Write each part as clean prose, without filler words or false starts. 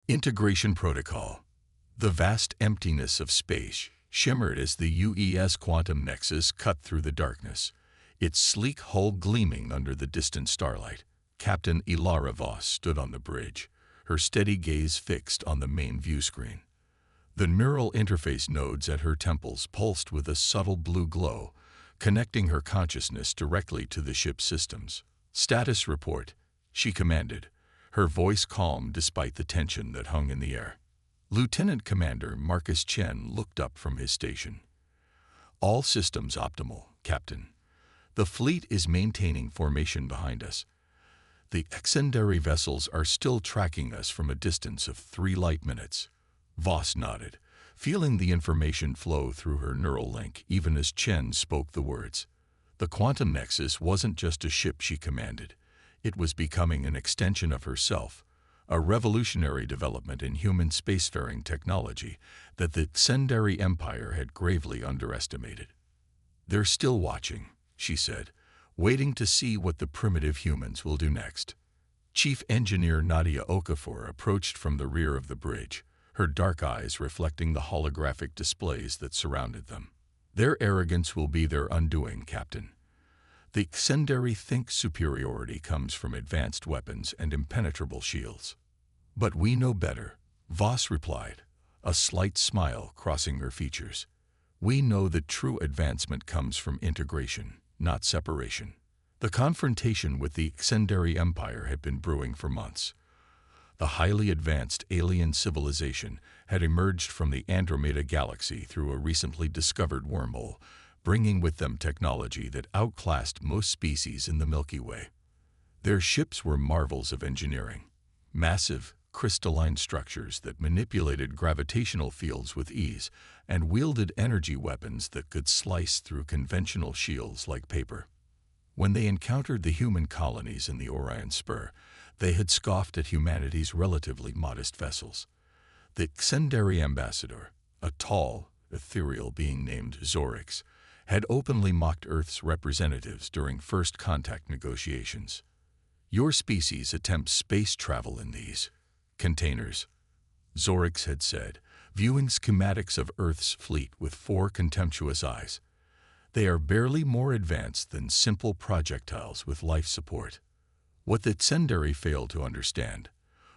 Integration Protocol. The vast emptiness of space shimmered as the UES quantum nexus cut through the darkness, its sleek hull gleaming under the distant starlight. Captain Ilara Voss stood on the bridge, her steady gaze fixed on the main view screen. The neural interface nodes at her temples pulsed with a subtle blue glow, connecting her consciousness directly to the ship's systems. "Status report," she commanded, her voice calm despite the tension that hung in the air. Lieutenant Commander Marcus Chen looked up from his station. "All systems optimal, Captain. The fleet is maintaining formation behind us. The secondary vessels are still tracking us from a distance of 3 light minutes." Voss nodded, feeling the information flow through her neural link even as Chen spoke the words. The quantum nexus wasn't just a ship she commanded. It was becoming an extension of herself, a revolutionary development in human spacefaring technology that the secondary empire had gravely underestimated. "They're still watching," she said, waiting to see what the primitive humans will do next. Chief Engineer Nadia Okafor approached from the rear of the bridge, her dark eyes reflecting the holographic displays that surrounded them. "Their arrogance will be their undoing, Captain. The secondary think superiority comes from advanced weapons and impenetrable shields." "But we know better," Voss replied, a slight smile crossing her features. "We know that true advancement comes from integration, not separation." The confrontation with the secondary empire had been brewing for months. The highly advanced alien civilization had emerged from the Andromeda galaxy through a recently discovered wormhole, bringing with them technology that outclassed most species in the Milky Way. Their ships were marvels of engineering, massive, crystalline structures that manipulated gravitational fields with ease and wielded energy weapons that could slice through conventional shields like paper. When they encountered the human colonies in the Orion Spur, they had scoffed at humanity's relatively modest vessels. The secondary ambassador, a tall, ethereal being named Zorix, had openly mocked Earth's representatives during first contact negotiations. "Your species attempts space travel in these containers," Zorix had said, viewing schematics of Earth's fleet with 4 contemptuous eyes. "They are barely more advanced than simple projectiles with life support." What the secondary failed to understand,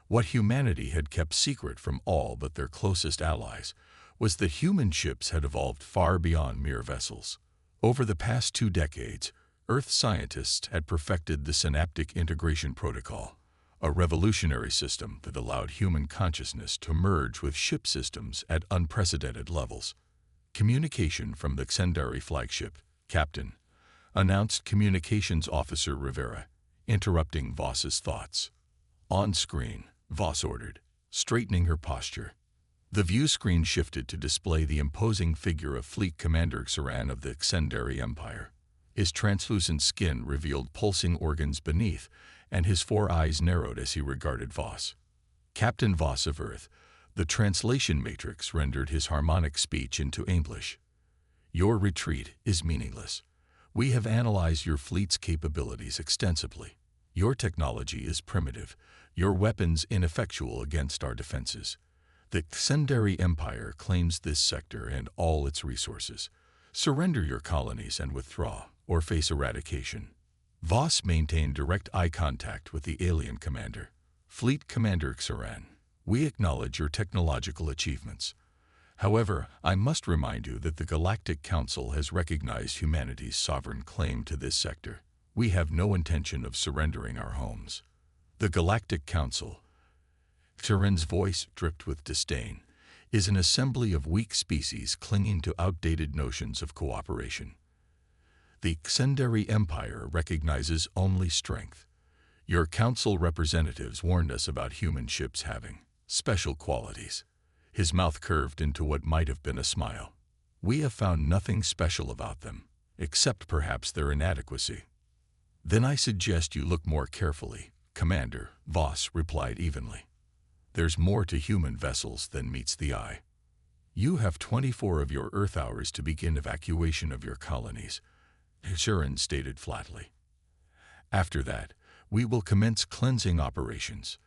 what humanity had kept secret from all but their closest allies, was that human ships had evolved far beyond mere vessels. Over the past 2 decades, Earth scientists had perfected the Synaptic Integration Protocol, a revolutionary system that allowed human consciousness to merge with ship systems at unprecedented levels. "Communication from the secondary flagship, Captain," announced Communications Officer Rivera, interrupting Voss's thoughts. "On screen," Voss ordered, straightening her posture. The view screen shifted to display the imposing figure of Fleet Commander Saran of the secondary empire. His translucent skin revealed pulsing organs beneath, and his 4 eyes narrowed as he regarded Voss. "Captain Voss of Earth," the translation matrix rendered his harmonic speech into English. "Your retreat is meaningless. We have analyzed your fleet's capabilities extensively. Your technology is primitive, your weapons ineffectual against our defenses. The secondary empire claims this sector and all its resources. Surrender your colonies and withdraw, or face eradication." Voss maintained direct eye contact with the alien commander. "Fleet Commander Saran, we acknowledge your technological achievements. However, I must remind you that the Galactic Council has recognized humanity's sovereign claim to this sector. We have no intention of surrendering our homes." The Galactic Council, Saran's voice dripped with disdain, is an assembly of weak species clinging to outdated notions of cooperation. The secondary empire recognizes only strength. Your council representatives warned us about human ships having special qualities. His mouth curved into what might have been a smile. "We have found nothing special about them, except perhaps their inadequacy." "Then I suggest you look more carefully, Commander," Voss replied evenly. "There's more to human vessels than meets the eye. You have 24 of your Earth hours to begin evacuation of your colonies," Saran stated flatly. "After that, we will commence cleansing operations.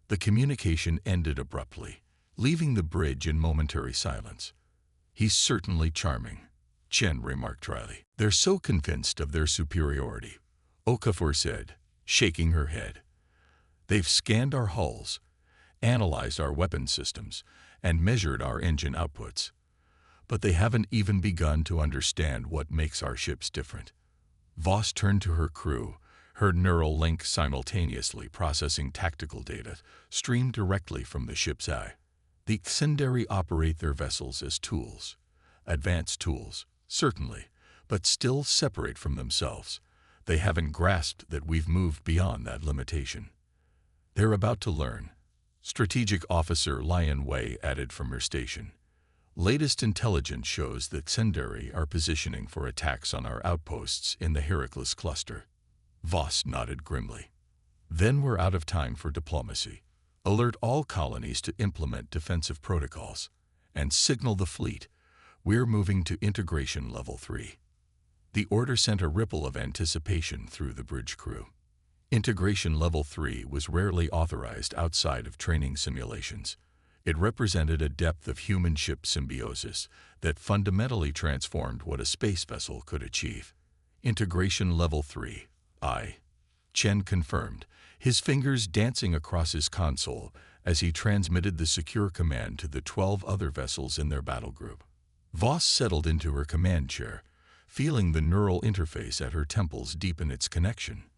The communication ended abruptly, leaving the bridge in momentary silence. "He's certainly charming," Chen remarked dryly. "They're so convinced of their superiority," Okafor said, shaking her head. "They've scanned our hulls, analyzed our weapon systems, and measured our engine outputs. But they haven't even begun to understand what makes our ships different." Voss turned to her crew, her neural link simultaneously processing tactical data streamed directly from the ship's eye. "The Xendari operate their vessels as tools. Advanced tools, certainly, but still separate from themselves. They haven't grasped that we've moved beyond that limitation. They're about to learn," Strategic Officer Lian Wei added from her station. "Latest intelligence shows that Xendari are positioning for attacks on our outposts in the Heracles cluster." Voss nodded grimly. "Then we're out of time for diplomacy. Alert all colonies to implement defensive protocols, and signal the fleet. We're moving to integration level 3. The order sent a ripple of anticipation through the bridge crew. Integration level 3 was rarely authorized outside of training simulations. It represented a depth of human-ship symbiosis that fundamentally transformed what a space vessel could achieve. "Integration level 3. Chen confirmed, his fingers dancing across his console as he transmitted the secure command to the 12 other vessels in their battle group. Voss settled into her command chair, feeling the neural interface at her temples deepen its connection.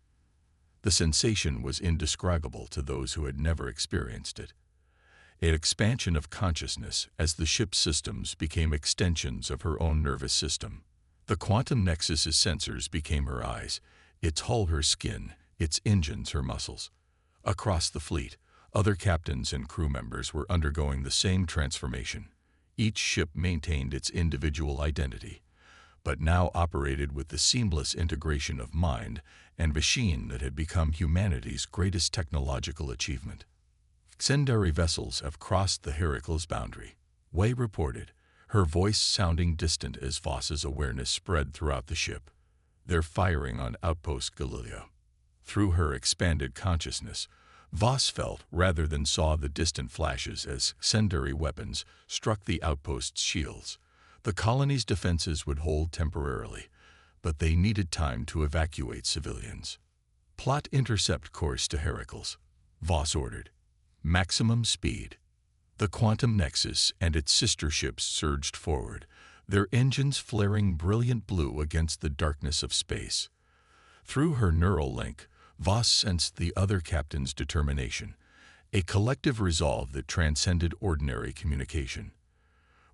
The sensation was indescribable to those who had never experienced it. An expansion of consciousness as the ship's systems became extensions of her own nervous system. The quantum nexus's sensors became her eyes, its hull her skin, its engines her muscles. Across the fleet, other captains and crew members were undergoing the same transformation. Each ship maintained its individual identity, but now operated with the seamless integration of mind and machine that had become humanity's greatest technological achievement. "Xendari vessels have crossed the Heracles boundary," Wei reported, her voice sounding distant as Voss's awareness spread throughout the ship. "They're firing on Outpost Galileo." Through her expanded consciousness, Voss felt rather than saw the distant flashes as Xendari weapons struck the outpost's shields. The colony's defenses would hold temporarily, but they needed time to evacuate civilians. "Plot intercept course to Heracles," Voss ordered. "Maximum speed." The quantum nexus and its sister ships surged forward, their engines flaring brilliant blue against the darkness of space. Through her neural link, Voss sensed the other captain's determination, a collective resolve that transcended ordinary communication.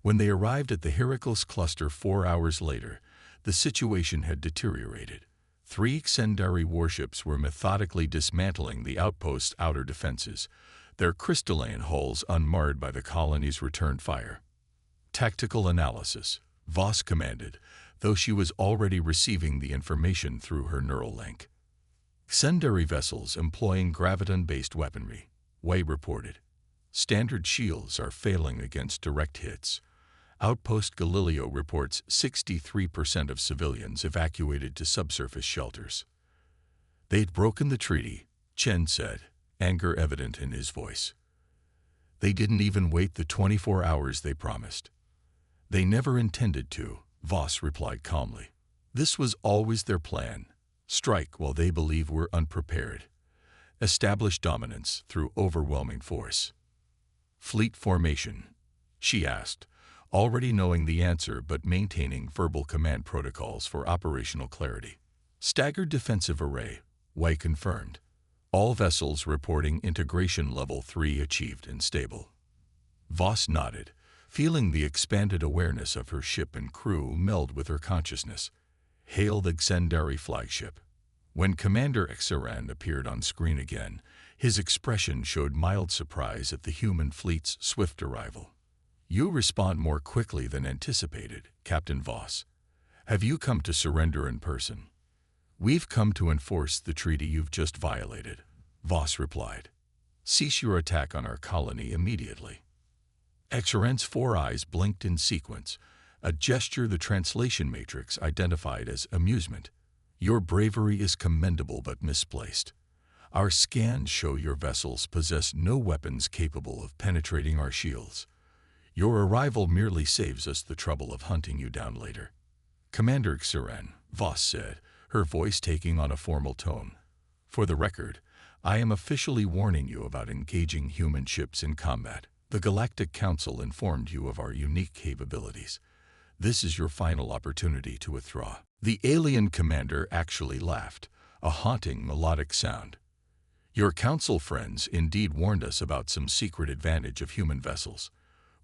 When they arrived at the Heracles cluster 4 hours later, the situation had deteriorated. 3 Xendari warships were methodically dismantling the outpost's outer defenses, their crystalline hulls unmarred by the colony's return fire. "Tactical analysis," Voss commanded, though she was already receiving the information through her neural link. "Xendari vessels employing graviton-based weaponry," Wei reported. "Standard shields are failing against direct hits. Outpost Galileo reports 63% of civilians evacuated to subsurface shelters." "They'd broken the treaty," Chen said, anger evident in his voice. "They didn't even wait the 24 hours they promised." "They never intended to," Voss replied calmly. "This was always their plan. Strike while they believe we're unprepared. Establish dominance through overwhelming force." "Fleet formation?" she asked, already knowing the answer but maintaining verbal command protocols for operational clarity. "Staggered defensive array," Wei confirmed. "All vessels reporting integration level 3 achieved and stable." Voss nodded, feeling the expanded awareness of her ship and crew meld with her consciousness. "Hail the Xendari flagship." When Commander Xeran appeared on screen again, his expression showed mild surprise at the human fleet's swift arrival. "You respond more quickly than anticipated, Captain Voss. Have you come to surrender in person?" "We've come to enforce the treaty you've just violated," Voss replied. "Cease your attack on our colony immediately." Xeran's 4 eyes blinked in sequence, a gesture the translation matrix identified as amusement. "Your bravery is commendable but misplaced. Our scans show your vessels possess no weapons capable of penetrating our shields. Your arrival merely saves us the trouble of hunting you down later." "Commander Xiren," Voss said, her voice taking on a formal tone. "For the record, I am officially warning you about engaging human ships in combat. The Galactic Council informed you of our unique capabilities. This is your final opportunity to withdraw." The alien commander actually laughed, a haunting melodic sound. "Your council friends indeed warned us about some secret advantage of human vessels.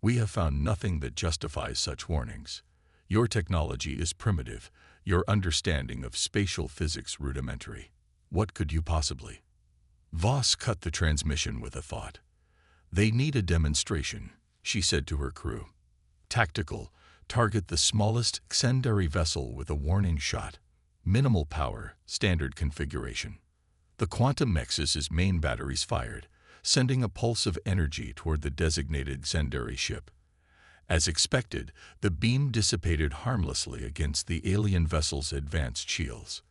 We have found nothing that justifies such warnings. Your technology is primitive, your understanding of spatial physics rudimentary. What could you possibly—" Voss cut the transmission with a thought. "They need a demonstration," she said to her crew. "Tactical, target the smallest secondary vessel with a warning shot. Minimal power, standard configuration." The quantum nexus's main batteries fired, sending a pulse of energy toward the designated secondary ship. As expected, the beam dissipated harmlessly against the alien vessel's advanced shields.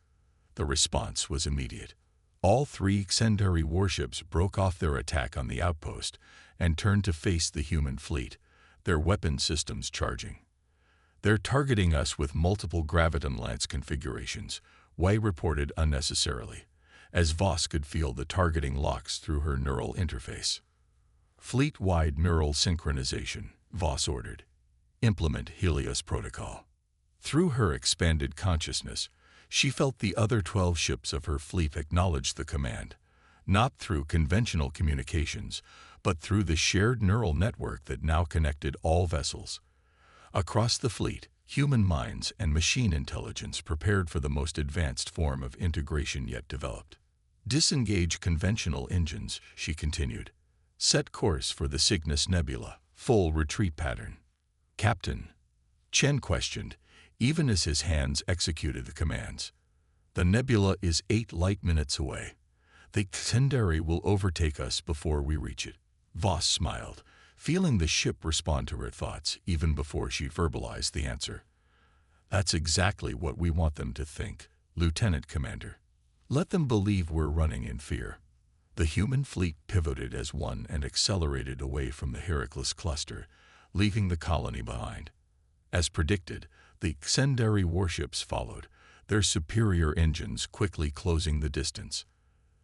The response was immediate. All three secondary warships broke off their attack on the outpost and turned to face the human fleet, their weapon systems charging. "They're targeting us with multiple graviton lance configurations," Wei reported unnecessarily, as Voss could feel the targeting locks through her neural interface. "Fleet-wide neural synchronization," Voss ordered. "Implement Helios protocol." Through her expanded consciousness, she felt the other 12 ships of her fleet acknowledge the command, not through conventional communications, but through the shared neural network that now connected all vessels. Across the fleet, human minds and machine intelligence prepared for the most advanced form of integration yet developed. "Disengage conventional engines," she continued. "Set course for the Cygnus Nebula, full retreat pattern." "Captain?" Chen questioned, even as his hands executed the commands. "The nebula is 8 light minutes away. The secondary will overtake us before we reach it." Voss smiled, feeling the ship respond to her thoughts even before she verbalized the answer. "That's exactly what we want them to think, Lieutenant Commander. Let them believe we're running in fear." The human fleet pivoted as one and accelerated away from the Heracles cluster, leaving the colony behind. As predicted, the secondary warships followed, their superior engines quickly closing the distance.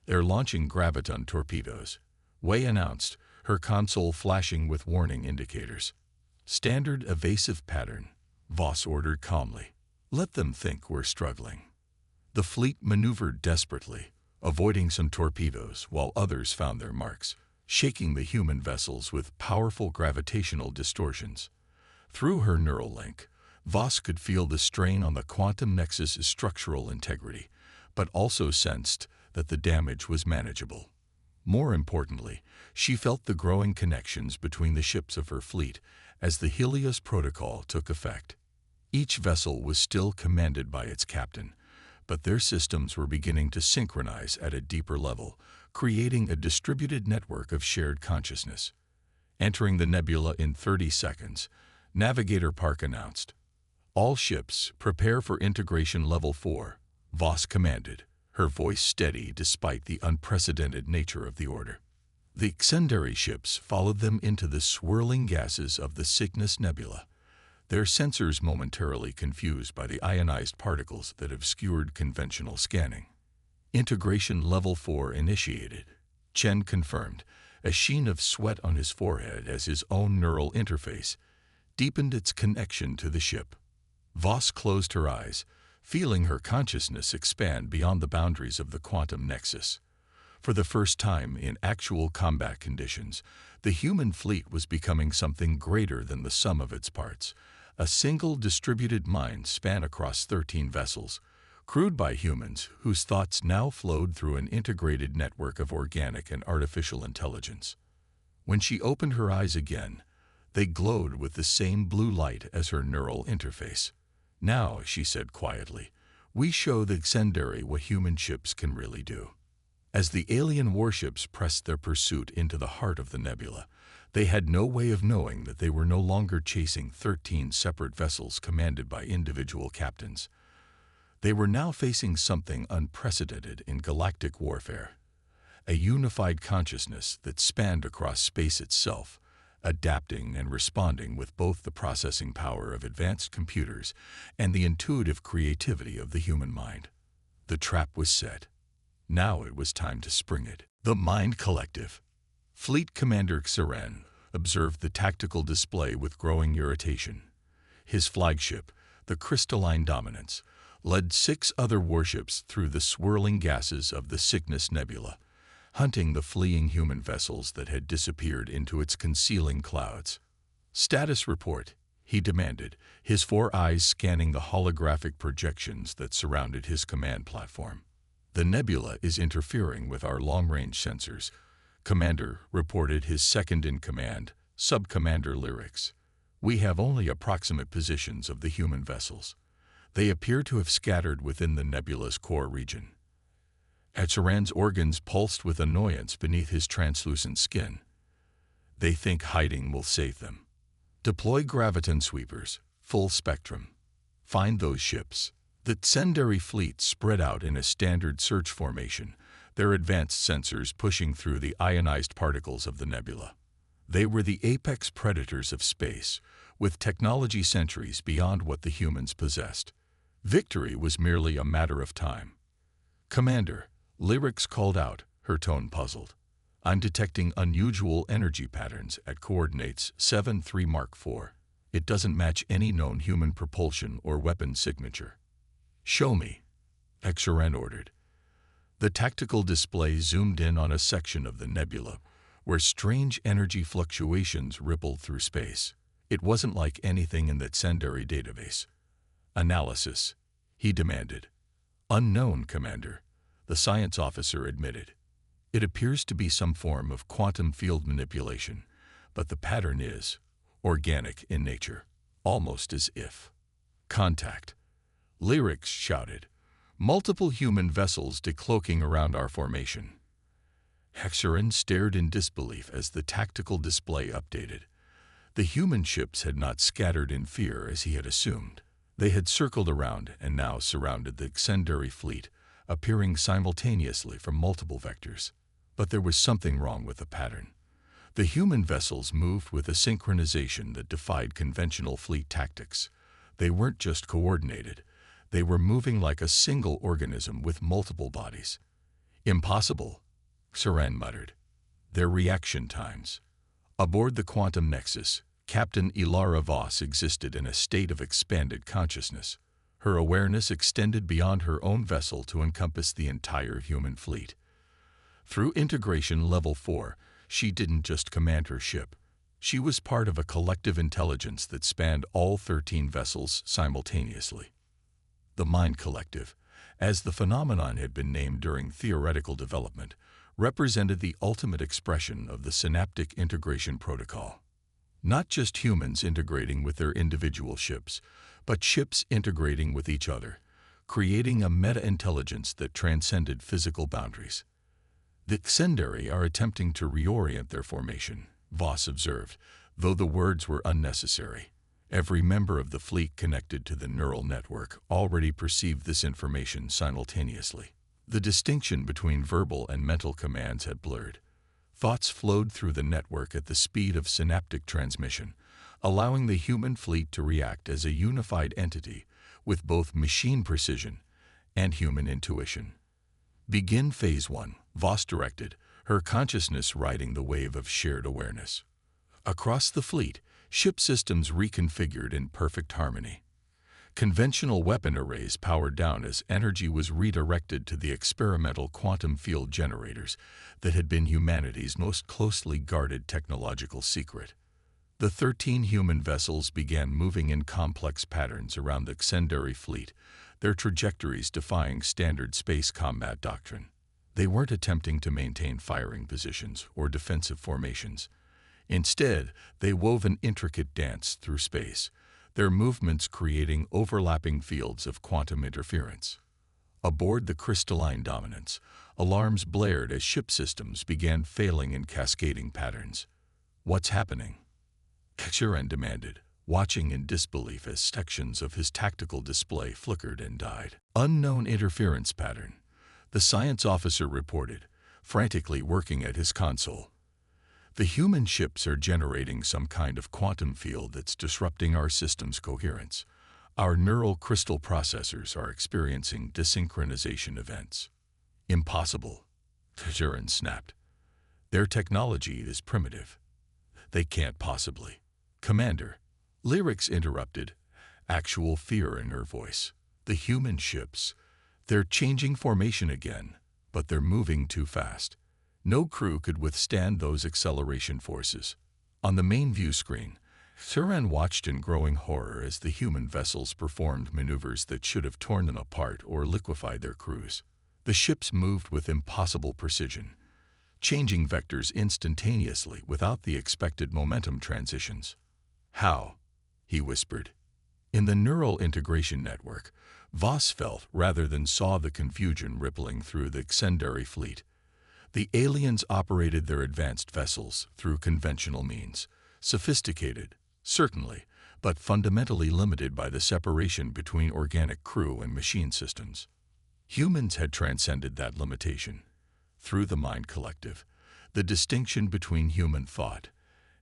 "They're launching graviton torpedoes," Wei announced, her console flashing with warning indicators. "Standard evasive pattern," Voss ordered calmly. "Let them think we're struggling." The fleet maneuvered desperately, avoiding some torpedoes while others found their marks, shaking the human vessels with powerful gravitational distortions. Through her neural link, Voss could feel the strain on the quantum nexus's structural integrity, but also sensed that the damage was manageable. More importantly, she felt the growing connections between the ships of her fleet as the Helios protocol took effect. Each vessel was still commanded by its captain, but their systems were beginning to synchronize at a deeper level, creating a distributed network of shared consciousness. Entering the nebula in 30 seconds, Navigator Park announced. "All ships, prepare for integration level 4, Voss commanded, her voice steady despite the unprecedented nature of the order. The secondary ships followed them into the swirling gases of the Cygnus Nebula, their sensors momentarily confused by the ionized particles that obscured conventional scanning. "Integration level 4 initiated," Chen confirmed, a sheen of sweat on his forehead as his own neural interface deepened its connection to the ship. Voss closed her eyes, feeling her consciousness expand beyond the boundaries of the quantum nexus. For the first time in actual combat conditions, the human fleet was becoming something greater than the sum of its parts. A single distributed mind span across 13 vessels, crewed by humans whose thoughts now flowed through an integrated network of organic and artificial intelligence. When she opened her eyes again, they glowed with the same blue light as her neural interface. "Now," she said quietly, "we show the secondary what human ships can really do." As the alien warships pressed their pursuit into the heart of the nebula, they had no way of knowing that they were no longer chasing 13 separate vessels commanded by individual captains. They were now facing something unprecedented in galactic warfare. a unified consciousness that spanned across space itself, adapting and responding with both the processing power of advanced computers and the intuitive creativity of the human mind. The trap was set. Now it was time to spring it. The Mind Collective. Fleet Commander Xiren observed the tactical display with growing irritation. His flagship, the Crystalline Dominance, led 6 other warships through the swirling gases of the Cygnus Nebula, hunting the fleeing human vessels that had disappeared into its concealing clouds. "Status report," he demanded, his 4 eyes scanning the holographic projections that surrounded his command platform. "The nebula is interfering with our long-range sensors," Commander reported his second-in-command, Sub-Commander Lyrics. "We have only approximate positions of the human vessels. They appear to have scattered within the nebula's core region." Xiren's organs pulsed with annoyance beneath his translucent skin. "They think hiding will save them. Deploy graviton sweepers, full spectrum. Find those ships." The Tsenderi fleet spread out in a standard search formation, their advanced sensors pushing through the ionized particles of the nebula. They were the apex predators of space, with technology centuries beyond what the humans possessed. Victory was merely a matter of time. "Commander," Lyrics called out, her tone puzzled. "I'm detecting unusual energy patterns at coordinates 7-3 Mark IV. It doesn't match any known human propulsion or weapon signature." "Show me," Xiren ordered. The tactical display zoomed in on a section of the nebula where strange energy fluctuations rippled through space. It wasn't like anything in the Tsenderi database. "Analysis," he demanded. "Unknown, Commander," the science officer admitted. "It appears to be some form of quantum field manipulation, but the pattern is organic in nature, almost as if." "Contact," Lyrics shouted. "Multiple human vessels decloaking around our formation." Xiren stared in disbelief as the tactical display updated. The human ships had not scattered in fear as he had assumed. They had circled around and now surrounded the Tsenderi fleet, appearing simultaneously from multiple vectors. But there was something wrong with the pattern. The human vessels moved with a synchronization that defied conventional fleet tactics. They weren't just coordinated. They were moving like a single organism with multiple bodies. "Impossible," Xiren muttered. "Their reaction times." Aboard the Quantum Nexus, Captain Ilara Voss existed in a state of expanded consciousness. Her awareness extended beyond her own vessel to encompass the entire human fleet. Through Integration Level 4, she didn't just command her ship. She was part of a collective intelligence that spanned all 13 vessels simultaneously. The Mind Collective, as the phenomenon had been named during theoretical development, represented the ultimate expression of the synaptic integration protocol. Not just humans integrating with their individual ships, but ships integrating with each other, creating a meta-intelligence that transcended physical boundaries. "The Tsenderi are attempting to reorient their formation," Voss observed, though the words were unnecessary. Every member of the fleet connected to the neural network already perceived this information simultaneously. The distinction between verbal and mental commands had blurred. Thoughts flowed through the network at the speed of synaptic transmission, allowing the human fleet to react as a unified entity with both machine precision and human intuition. "Begin Phase 1, Voss directed, her consciousness riding the wave of shared awareness. Across the fleet, ship systems reconfigured in perfect harmony. Conventional weapon arrays powered down as energy was redirected to the experimental quantum field generators that had been humanity's most closely guarded technological secret. The 13 human vessels began moving in complex patterns around the Tsenderi fleet, their trajectories defying standard space combat doctrine. They weren't attempting to maintain firing positions or defensive formations. Instead, they wove an intricate dance through space, their movements creating overlapping fields of quantum interference. Aboard the Crystalline Dominance, alarms blared as ship systems began failing in cascading patterns. "What's happening?" Xiren demanded, watching in disbelief as sections of his tactical display flickered and died. "Unknown interference pattern," the science officer reported, frantically working at his console. The human ships are generating some kind of quantum field that's disrupting our system's coherence. Our neural crystal processors are experiencing desynchronization events. Impossible, Turin snapped. Their technology is primitive. They can't possibly. Commander, Lyrics interrupted, actual fear in her voice. The human ships, they're changing formation again, but they're moving too fast. No crew could withstand those acceleration forces. On the main view screen, Turin watched in growing horror as the human vessels performed maneuvers that should have torn them apart or liquefied their crews. The ships moved with impossible precision, changing vectors instantaneously without the expected momentum transitions. How? He whispered. In the neural integration network, Voss felt rather than saw the confusion rippling through the Xendari fleet. The aliens operated their advanced vessels through conventional means, sophisticated, certainly, but fundamentally limited by the separation between organic crew and machine systems. Humans had transcended that limitation. Through the mind collective, the distinction between human thought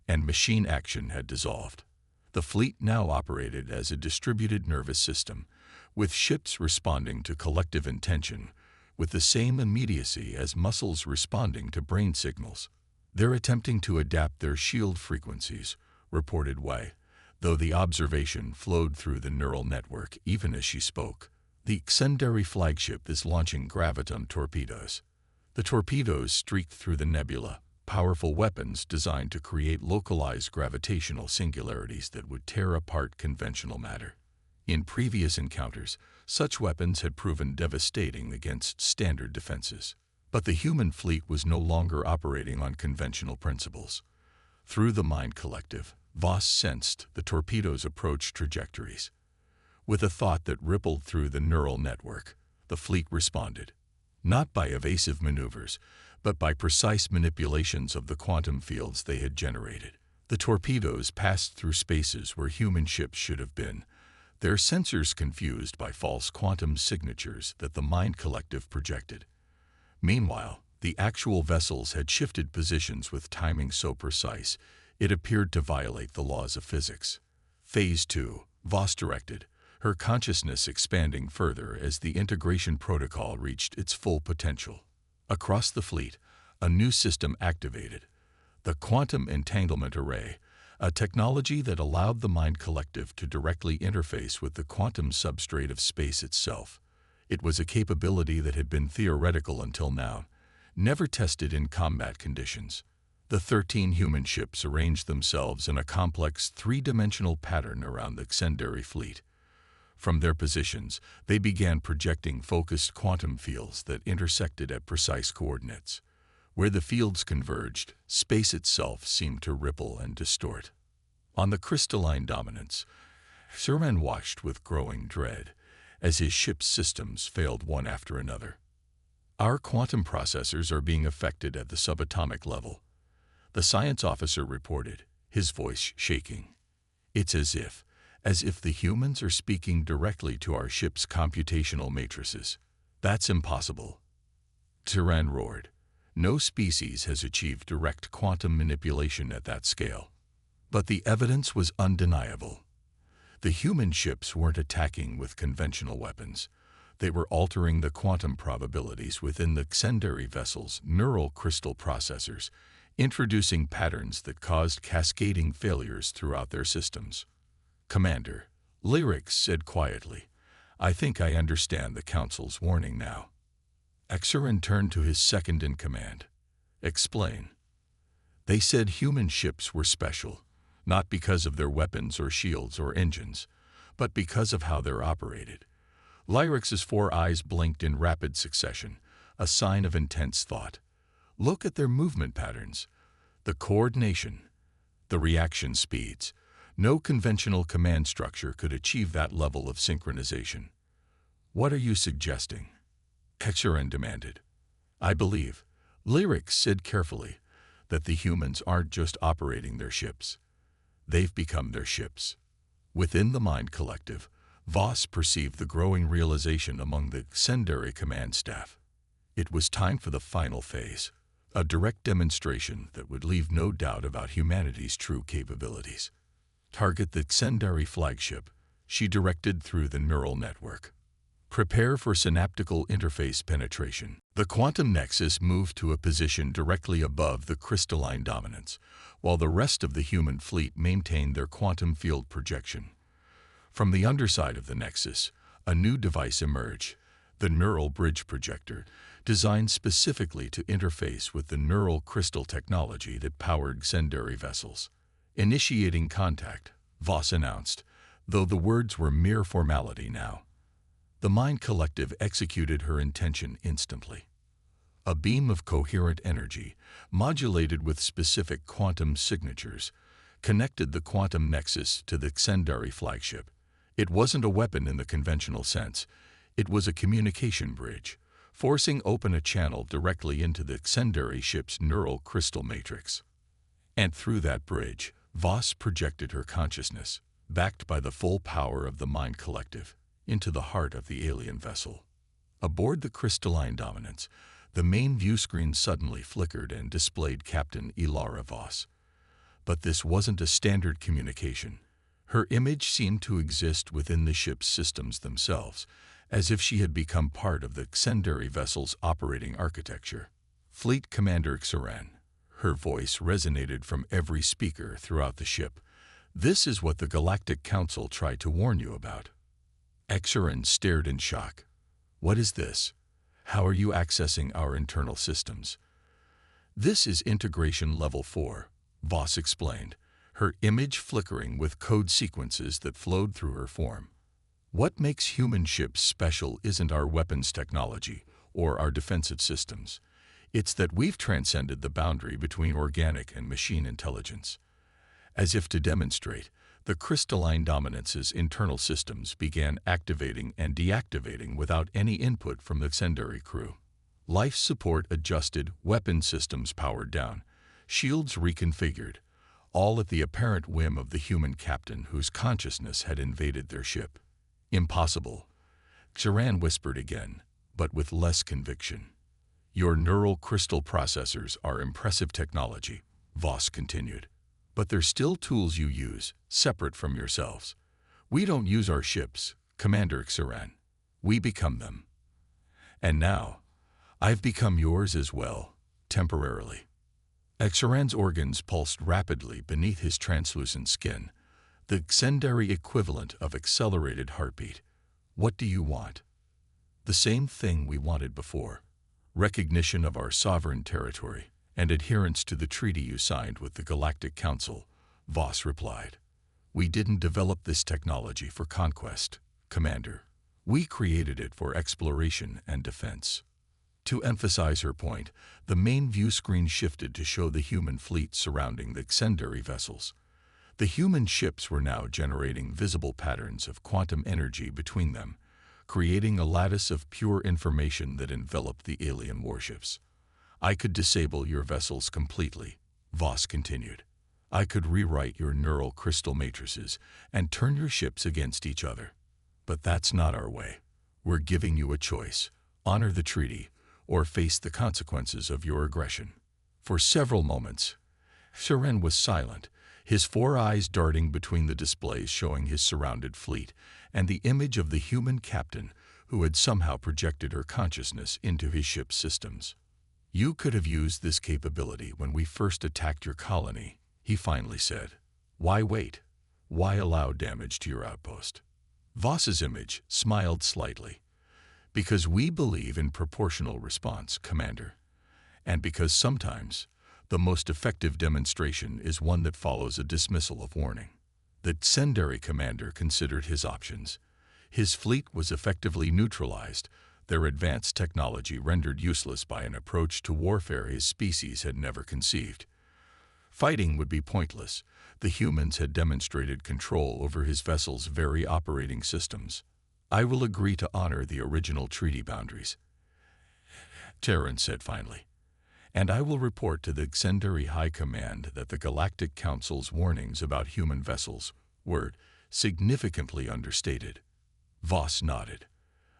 and machine action had dissolved. The fleet now operated as a distributed nervous system, with ships responding to collective intention with the same immediacy as muscles responding to brain signals. They're attempting to adapt their shield frequencies, reported Wei, though the observation flowed through the neural network even as she spoke. The Xendari flagship is launching graviton torpedoes. The torpedoes streaked through the nebula, powerful weapons designed to create localized gravitational singularities that would tear apart conventional matter. In previous encounters, such weapons had proven devastating against standard defenses. But the human fleet was no longer operating on conventional principles. Through the mind collective, Voss sensed the torpedoes' approach trajectories. With a thought that rippled through the neural network, the fleet responded, not by evasive maneuvers, but by precise manipulations of the quantum fields they had generated. The torpedoes passed through spaces where human ships should have been, their sensors confused by false quantum signatures that the mind collective projected. Meanwhile, the actual vessels had shifted positions with timing so precise it appeared to violate the laws of physics. Phase 2, Voss directed, her consciousness expanding further as the integration protocol reached its full potential. Across the fleet, a new system activated, the Quantum Entanglement Array, a technology that allowed the mind collective to directly interface with the quantum substrate of space itself. It was a capability that had been theoretical until now, never tested in combat conditions. The 13 human ships arranged themselves in a complex three-dimensional pattern around the Xendari fleet. From their positions, they began projecting focused quantum fields that intersected at precise coordinates. Where the fields converged, space itself seemed to ripple and distort. On the crystalline dominance, Turin watched with growing dread as his ship's systems failed one after another. Our quantum processors are being affected at the subatomic level, the science officer reported, his voice shaking. It's as if the humans are speaking directly to our ship's computational matrices. That's impossible. Turin roared. No species has achieved direct quantum manipulation at that scale. But the evidence was undeniable. The human ships weren't attacking with conventional weapons. They were altering the quantum probabilities within the Xendari vessel's neural crystal processors, introducing patterns that caused cascading failures throughout their systems. Commander, Lyrics said quietly, I think I understand the Council's warning now. Exerin turned to his second-in-command. Explain. They said human ships were special, not because of their weapons or shields or engines, but because of how they're operated. Lyrics's 4 eyes blinked in rapid succession, a sign of intense thought. Look at their movement patterns, the coordination, the reaction speeds. No conventional command structure could achieve that level of synchronization. What are you suggesting? Exerin demanded. I believe, Lyrics said carefully, that the humans aren't just operating their ships. They've become their ships. Within the mind collective, Voss perceived the growing realization among the Xendari command staff. It was time for the final phase. a direct demonstration that would leave no doubt about humanity's true capabilities. Target the Xendari flagship, she directed through the neural network. Prepare for synaptical interface penetration. The quantum nexus moved to a position directly above the crystalline dominance, while the rest of the human fleet maintained their quantum field projection. From the underside of the nexus, a new device emerged, the neural bridge projector, designed specifically to interface with the neural crystal technology that powered Xendari vessels. Initiating contact, Voss announced, though the words were mere formality now. The Mind Collective executed her intention instantly. A beam of coherent energy, modulated with specific quantum signatures, connected the quantum nexus to the Xendari flagship. It wasn't a weapon in the conventional sense. It was a communication bridge, forcing open a channel directly into the Xendari ship's neural crystal matrix. And through that bridge, Voss projected her consciousness, backed by the full power of the Mind Collective, into the heart of the alien vessel. Aboard the crystalline dominance, the main view screen suddenly flickered and displayed Captain Ilara Voss. But this wasn't a standard communication. Her image seemed to exist within the ship's systems themselves, as if she had become part of the Xendari vessel's operating architecture. Fleet Commander Xaran. Her voice resonated from every speaker throughout the ship. This is what the Galactic Council tried to warn you about. Xaran stared in shock. What is this? How are you accessing our internal systems? This is Integration Level 4, Voss explained, her image flickering with code sequences that flowed through her form. What makes human ships special isn't our weapons technology or our defensive systems. It's that we've transcended the boundary between organic and machine intelligence. As if to demonstrate, the crystalline dominance's internal systems began activating and deactivating without any input from the Xendari crew. Life support adjusted, weapon systems powered down, shields reconfigured, all at the apparent whim of the human captain whose consciousness had invaded their ship. Impossible, Xaran whispered again, but with less conviction. Your neural crystal processors are impressive technology, Voss continued. But they're still tools you use, separate from yourselves. We don't use our ships, Commander Xaran. We become them. And now, I've become yours as well, temporarily. Xaran's organs pulsed rapidly beneath his translucent skin, the Xendari equivalent of accelerated heartbeat. What do you want? The same thing we wanted before. Recognition of our sovereign territory and adherence to the treaty you signed with the Galactic Council, Voss replied. We didn't develop this technology for conquest, Commander. We created it for exploration and defense. To emphasize her point, the main view screen shifted to show the human fleet surrounding the Xendari vessels. The human ships were now generating visible patterns of quantum energy between them, creating a lattice of pure information that enveloped the alien warships. I could disable your vessels completely, Voss continued. I could rewrite your neural crystal matrices and turn your ships against each other. But that's not our way. We're giving you a choice. Honor the treaty, or face the consequences of your aggression. For several moments, Xaran was silent, his four eyes darting between the displays showing his surrounded fleet and the image of the human captain who had somehow projected her consciousness into his ship's systems. You could have used this capability when we first attacked your colony, he finally said. Why wait? Why allow damage to your outpost? Voss's image smiled slightly. Because we believe in proportional response, Commander. And because sometimes, the most effective demonstration is one that follows a dismissal of warning. The Xendari commander considered his options. His fleet was effectively neutralized, their advanced technology rendered useless by an approach to warfare his species had never conceived. Fighting would be pointless. The humans had demonstrated control over his vessel's very operating systems. I will agree to honor the original treaty boundaries, Terran said finally. And I will report to the Xendari High Command that the Galactic Council's warnings about human vessels were significantly understated. Voss nodded.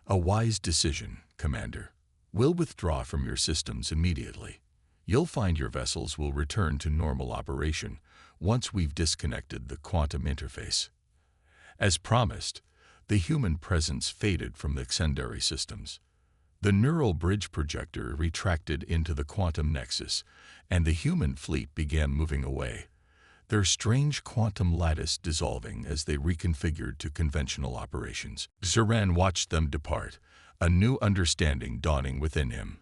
A wise decision, Commander. We'll withdraw from your systems immediately. You'll find your vessels will return to normal operation once we've disconnected the quantum interface. As promised, the human presence faded from the secondary systems. The neural bridge projector retracted into the quantum nexus, and the human fleet began moving away, their strange quantum lattice dissolving as they reconfigured to conventional operations. Zoran watched them depart, a new understanding dawning within him.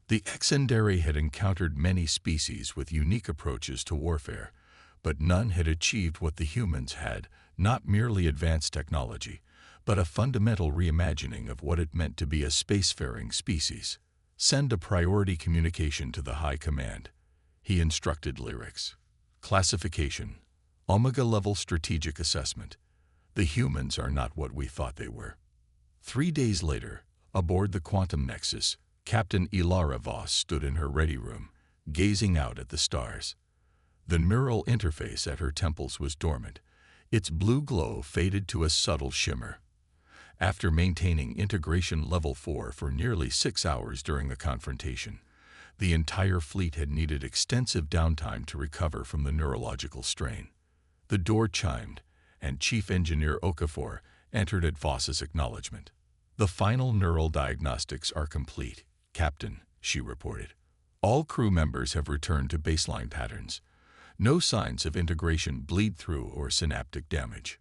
The Exendary had encountered many species with unique approaches to warfare, but none had achieved what the humans had, not merely advanced technology, but a fundamental reimagining of what it meant to be a spacefaring species. Send a priority communication to the High Command, he instructed Lyrics. Classification: Omega-level strategic assessment. The humans are not what we thought they were. 3 days later, aboard the Quantum Nexus, Captain Ilara Voss stood in her ready room, gazing out at the stars. The neural interface at her temples was dormant. Its blue glow faded to a subtle shimmer. After maintaining integration level 4 for nearly 6 hours during the confrontation, the entire fleet had needed extensive downtime to recover from the neurological strain. The door chimed, and Chief Engineer Okafor entered at Voss's acknowledgement. "The final neural diagnostics are complete, Captain," she reported. "All crew members have returned to baseline patterns. No signs of integration bleed through or synaptic damage."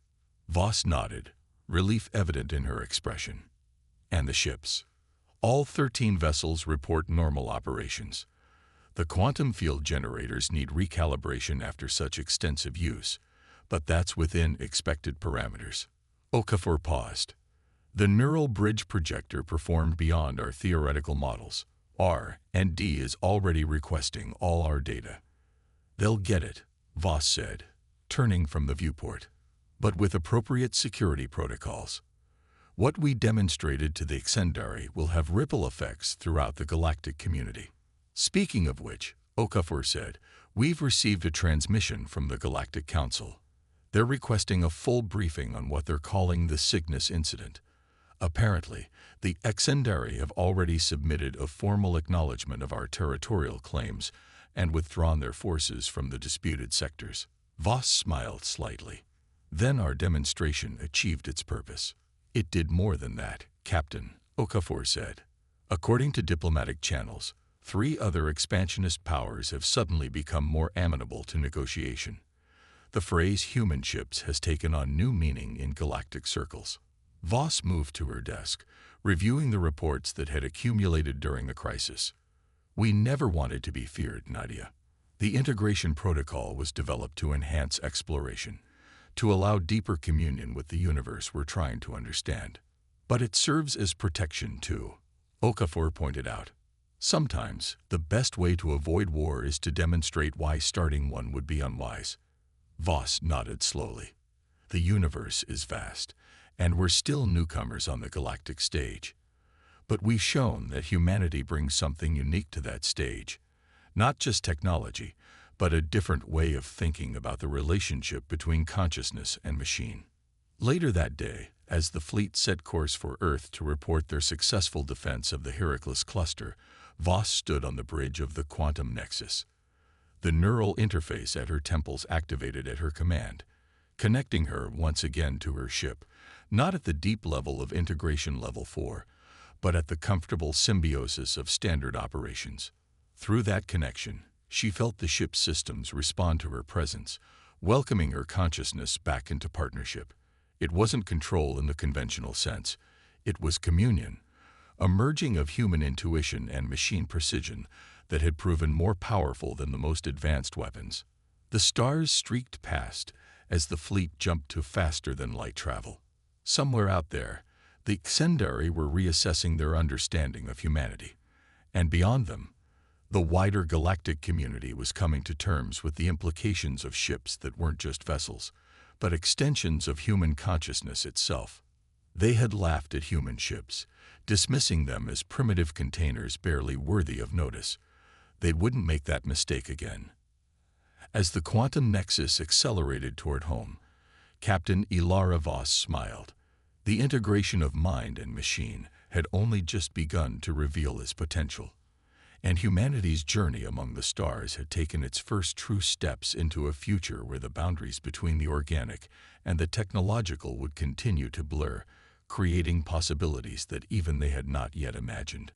Voss nodded, relief evident in her expression. "And the ships? All 13 vessels report normal operations. The quantum field generators need recalibration after such extensive use, but that's within expected parameters." Okafor paused. "The neural bridge projector performed beyond our theoretical models. R&D is already requesting all our data." "They'll get it," Voss said, turning from the viewport, "but with appropriate security protocols. What we demonstrated to the Exendary will have ripple effects throughout the galactic community." "Speaking of which," Okafor said, "we've received a transmission from the Galactic Council. They're requesting a full briefing on what they're calling the Cygnus incident. Apparently, the Exendary have already submitted a formal acknowledgement of our territorial claims and withdrawn their forces from the disputed sectors." Voss smiled slightly. "Then our demonstration achieved its purpose." "It did more than that, Captain," Okafor said. "According to diplomatic channels, 3 other expansionist powers have suddenly become more amenable to negotiation. The phrase human ships has taken on new meaning in galactic circles." Voss moved to her desk, reviewing the reports that had accumulated during the crisis. "We never wanted to be feared, Nadia. The integration protocol was developed to enhance exploration, to allow deeper communion with the universe we're trying to understand. But it serves as protection too," Okafor pointed out. "Sometimes, the best way to avoid war is to demonstrate why starting one would be unwise." Voss nodded slowly. "The universe is vast, and we're still newcomers on the galactic stage. But we've shown that humanity brings something unique to that stage. Not just technology, but a different way of thinking about the relationship between consciousness and machine." Later that day, as the fleet set course for Earth to report their successful defense of the Heracles cluster, Voss stood on the bridge of the quantum nexus. The neural interface at her temples activated at her command, connecting her once again to her ship, not at the deep level of integration level 4, but at the comfortable symbiosis of standard operations. Through that connection, she felt the ship's systems respond to her presence, welcoming her consciousness back into partnership. It wasn't control in the conventional sense. It was communion, a merging of human intuition and machine precision that had proven more powerful than the most advanced weapons. The stars streaked past as the fleet jumped to faster-than-light travel. Somewhere out there, the Exendary were reassessing their understanding of humanity, and beyond them, the wider galactic community was coming to terms with the implications of ships that weren't just vessels, but extensions of human consciousness itself. They had laughed at human ships, dismissing them as primitive containers barely worthy of notice. They wouldn't make that mistake again. As the quantum nexus accelerated toward home, Captain Ilara Voss smiled. The integration of mind and machine had only just begun to reveal its potential. and humanity's journey among the stars had taken its first true steps into a future where the boundaries between the organic and the technological would continue to blur, creating possibilities that even they had not yet imagined.